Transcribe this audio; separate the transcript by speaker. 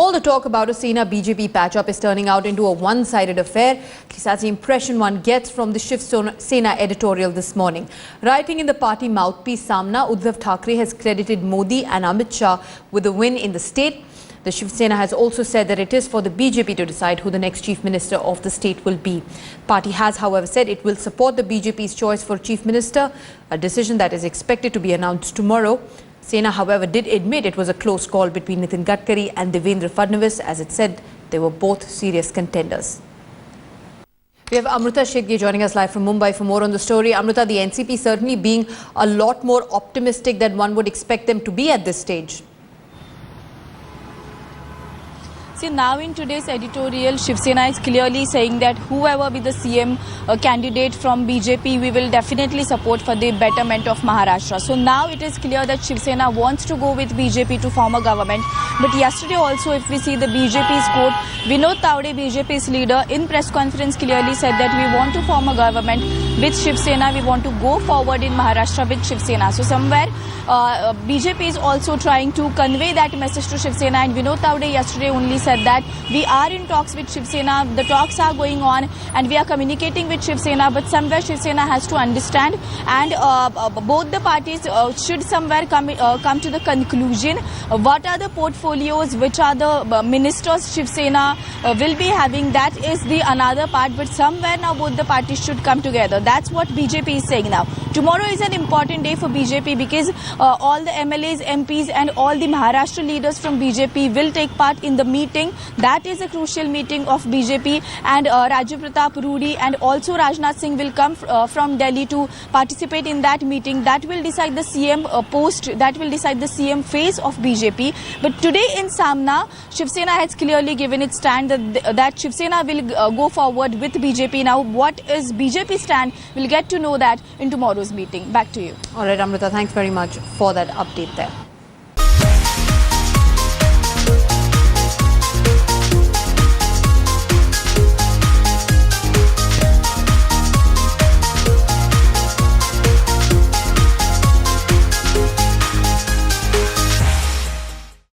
Speaker 1: All the talk about a Sena BJP patch-up is turning out into a one-sided affair. At least that's the impression one gets from the Shiv Sena editorial this morning. Writing in the party mouthpiece Samna, Uddhav Thackeray has credited Modi and Amit Shah with the win in the state. The Shiv Sena has also said that it is for the BJP to decide who the next Chief Minister of the state will be. Party has, however, said it will support the BJP's choice for Chief Minister, a decision that is expected to be announced tomorrow. Sena, however, did admit it was a close call between Nitin Gadkari and Devendra Fadnavis, as it said they were both serious contenders. We have Amrita Shedge joining us live from Mumbai for more on the story. Amrita, the NCP certainly being a lot more optimistic than one would expect them to be at this stage.
Speaker 2: See, now in today's editorial, Shiv Sena is clearly saying that whoever be the CM candidate from BJP, we will definitely support for the betterment of Maharashtra. So now it is clear that Shiv Sena wants to go with BJP to form a government. But yesterday also, if we see the BJP's quote, Vinod Tawde, BJP's leader, in press conference clearly said that we want to form a government with Shiv Sena. We want to go forward in Maharashtra with Shiv Sena. So somewhere BJP is also trying to convey that message to Shiv Sena, and Vinod Tawde yesterday only said that we are in talks with Shiv Sena, the talks are going on and we are communicating with Shiv Sena, but somewhere Shiv Sena has to understand, and both the parties should somewhere come to the conclusion what are the portfolios, which are the ministers Shiv Sena will be having. That is the another part, but somewhere now both the parties should come together. That's what BJP is saying now. Tomorrow is an important day for BJP because all the MLAs, MPs and all the Maharashtra leaders from BJP will take part in the meeting. That is a crucial meeting of BJP, and Rajiv Pratap Rudy and also Rajnath Singh will come from Delhi to participate in that meeting. That will decide the CM post, that will decide the CM phase of BJP. But today in Samna, Shiv Sena has clearly given its stand that Shiv Sena will go forward with BJP. Now what is BJP's stand, we'll get to know that in tomorrow's meeting. Back to you.
Speaker 1: All right, Amrita, thanks very much for that update there.